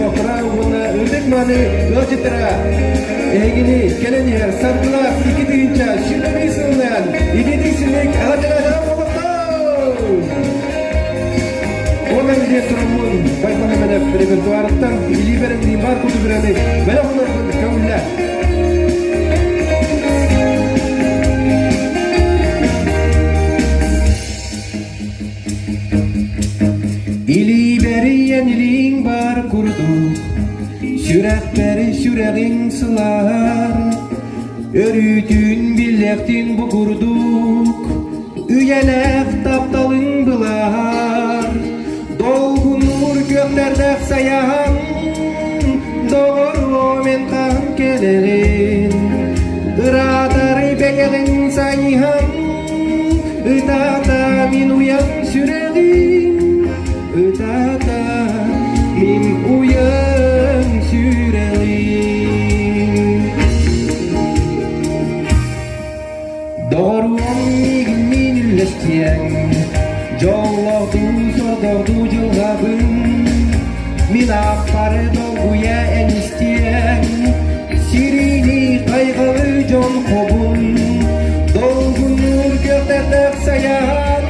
çokra ona ödek manı ölçetira. Egini gelen yer Sargılaах 2 deyince şirlemeysinler. İdediysinlik ağaçlara olukta. Ona bile turumun baykana bana repertuarıttan iliberen nimbar kutu birani bana onların kavullar. İliberiyen ilin bar kurduk, şürekleri şüreğin sılar. Örütün billektin bu kurduk, üyelek taptalın bular. Dolgunur göklerde sayan, doğru men kan gelerin. Iradar beyeğin sayhan, ıtata min uyan süreğin. Itata min uyan süreğin. Doğru min illeştiyen, dьолуо содорду дьыллаа5ын min ақпары долгуя әністен сирини қайғылы жон қобын долгун нур көктердек саян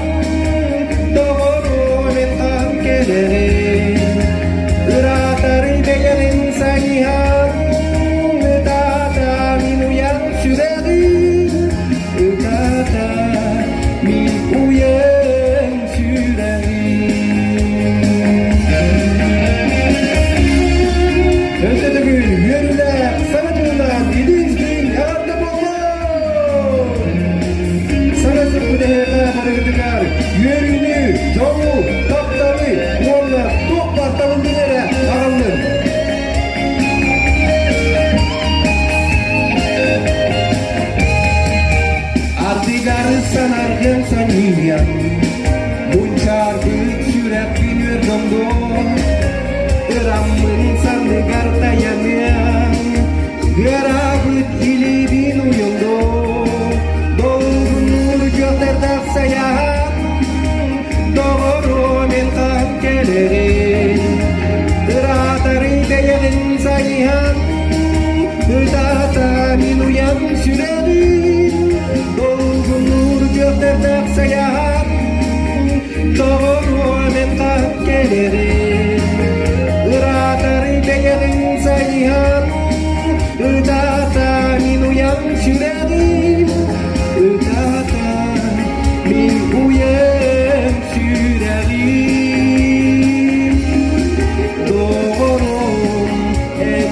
doğru мен қан келерен ыратары бейерин сайхан ытата min уян сүрегин ытата min уян Yörünü, dьолуо, талыы, уоруу, тутта табылыннары ағалын. Ардыгары санарган саниян, Мунчаргыт сүрек бин өргөндө, Ыраммын сандыгар таяныян, Гырабыт илибин уйондо, Долгун нур gökтердек саян, doğru men kan gelerin. Iratari beyeğin sayhan, ıtata min uyan sürerin. Dolgun nur gökterdek sayan, doğru men kan gelerin. Iratari beyeğin sayhan, ıtata min uyan sürerin. Itata min uyan sürerim. Doğru en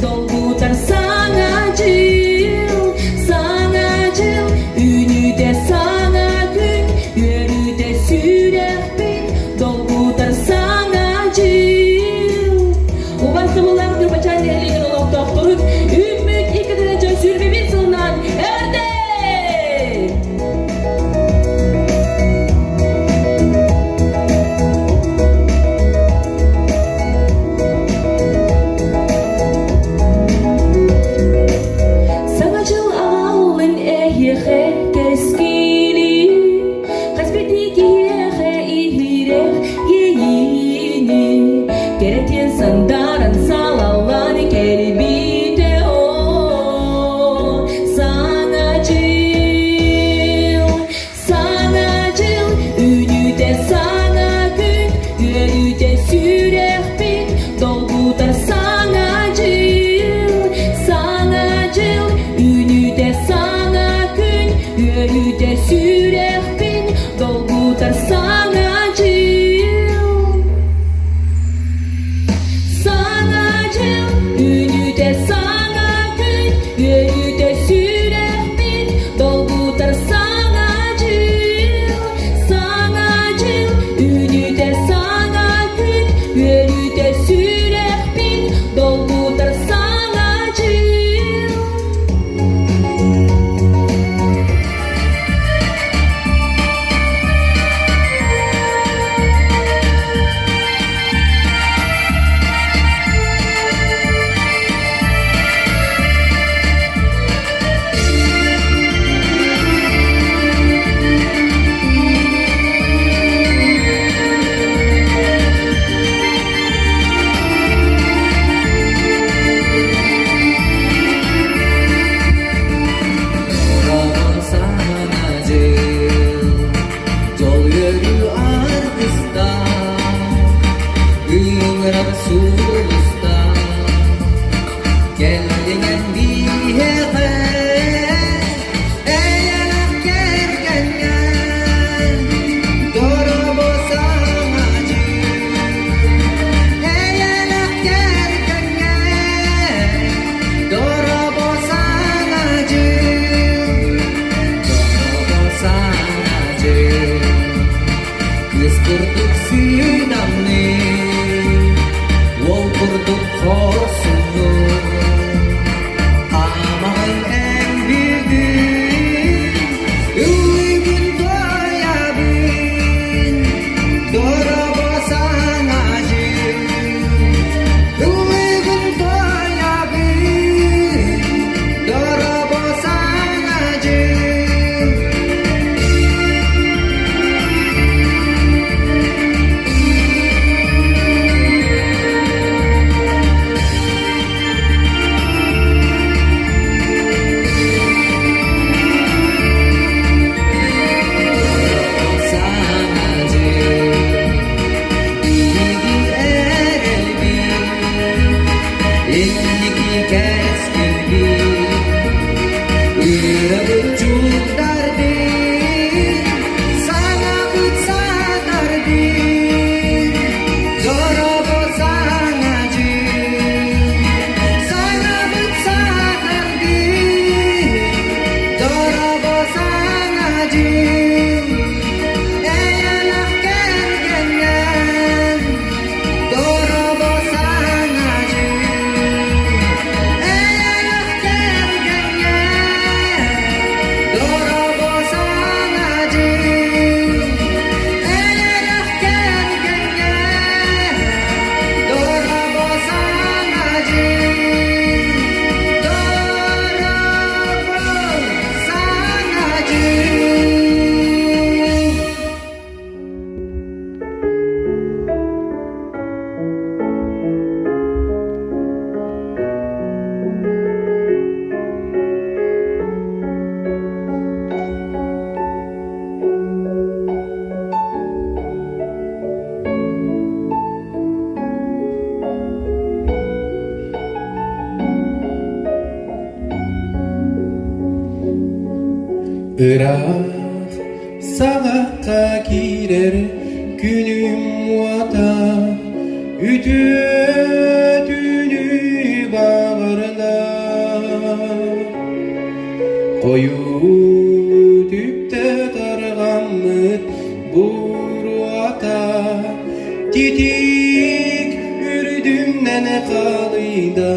Dolgutar sana dьыл, üünü Yürüte sürehpin dolgutar sana dьыл. Sana dьыл, ünüte sana gün. Yürüte sürehpin dolgutar sana dьыл. Sana dьыл, ünüte sana gün. Yürüte sürehpin dolgutar sana dьыл. Irak sağakka girer günüm vata ütütünü bağırda koyu tüpte dargamıt buruata titik ürdümden kalıyda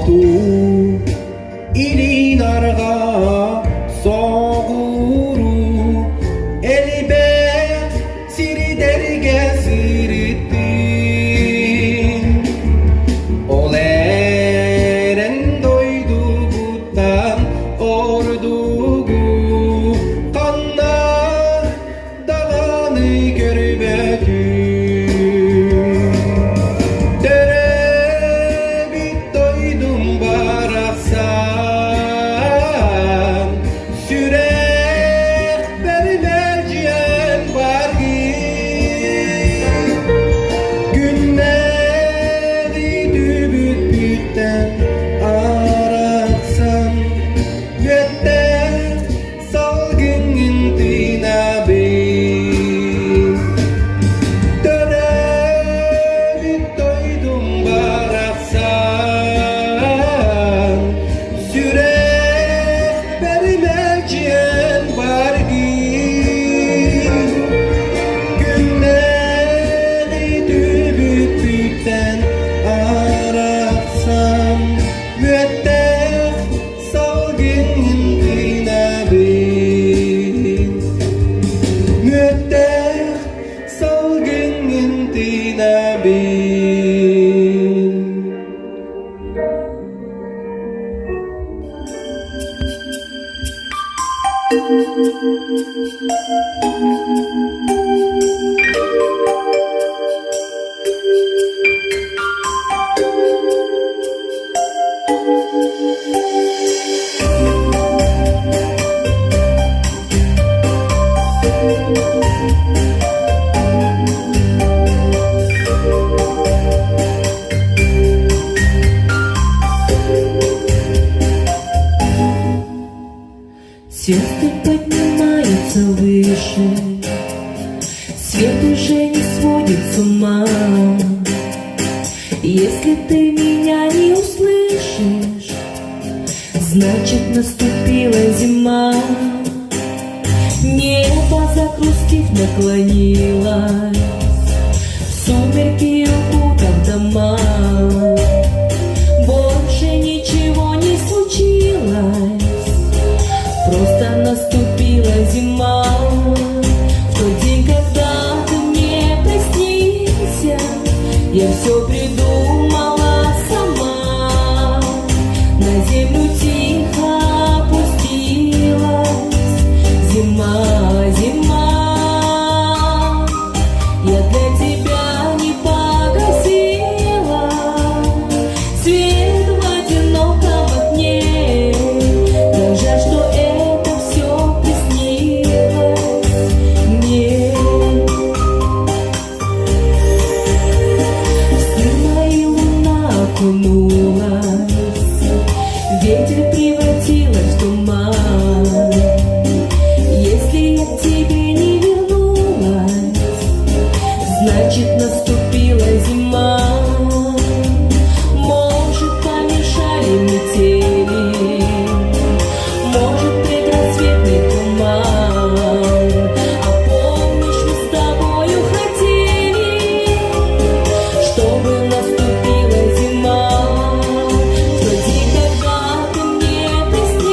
уортуу илин арга соогуруу элибет сиридэриге сириттин ол эрен дойду буттан ордугу канна даганы көрбөтүн төрөбүт дойдум барахсан сүрэх бермежен барги günleri dübüt bütten araqsan götte salgının dinabin töröbüt doydum baraqsan sürek bermeciyen bargi günleri dübüt bütten araqsan müetteh salgının dinabin müetteh salgının dinabin. Сердце поднимается выше, свет уже не сводит с ума. Если ты меня не услышишь, значит наступила зима. Небо, загрузкив, наклонилось, в сумерки укутав дома. Больше ничего не случилось, просто наступила зима. В тот день, когда ты мне приснился, я все придумала сама. На землю тихо опустилась зима, зима. Я для тебя не погасила свет в одиноком окне. Так жаль, что это все приснилось мне. В сны мои луна окунулась, ветер превратилась в туман. Если я к тебе не вернулась, значит наступила зима. Может, помешали метели, может, предрассветный туман. А помнишь, мы с тобою хотели, чтобы наступила зима. В тот день, когда ты мне приснился,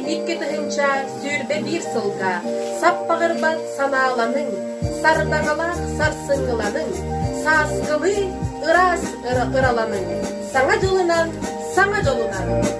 икки тыгынча сүүрбе бир сылга, саппагырбат санааланың, сардагалаах сарсыңгыланың, саасгылы ырас ыраланың, саңа жолунан, саңа жолунан.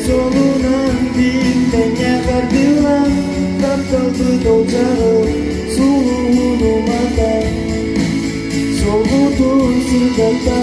солунан биттене кардылан тапталды должагы сулууну мата солгутун сырдата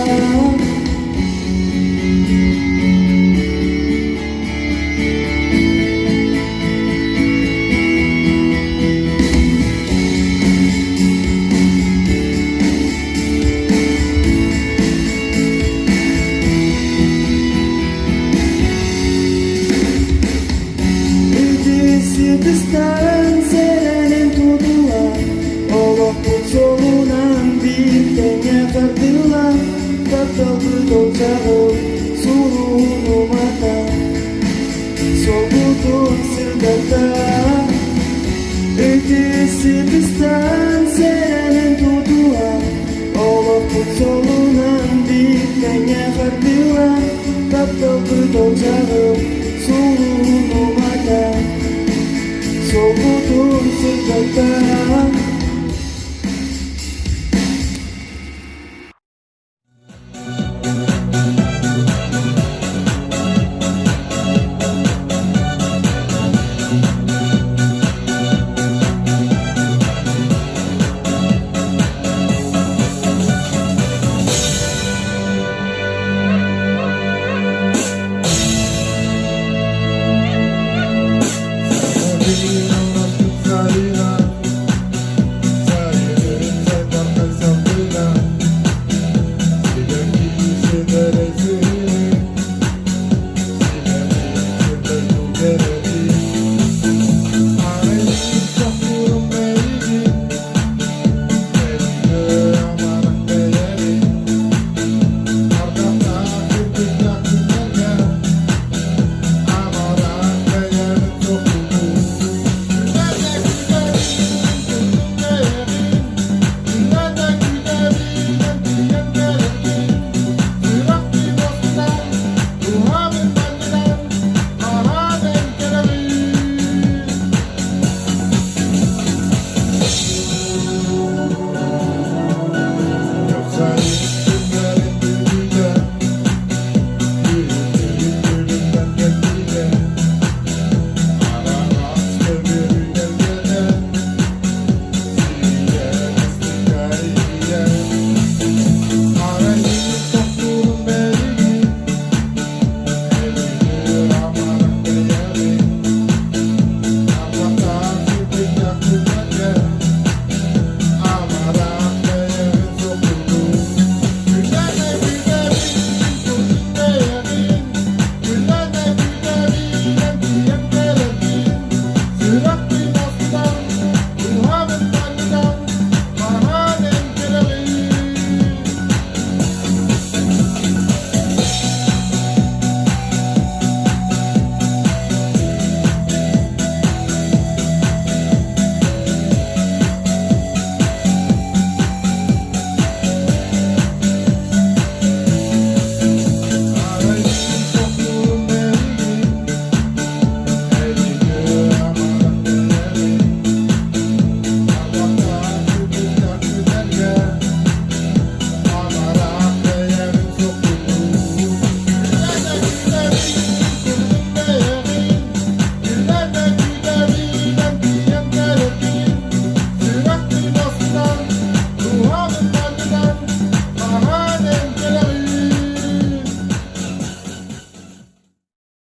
Дистан серенин тудуа олоктун солунан биттене кардыла тапталды должагы сулууну мата солгутун сырдата дистан серенин тудуа олоктун солунан биттене кардыла тапталды должагы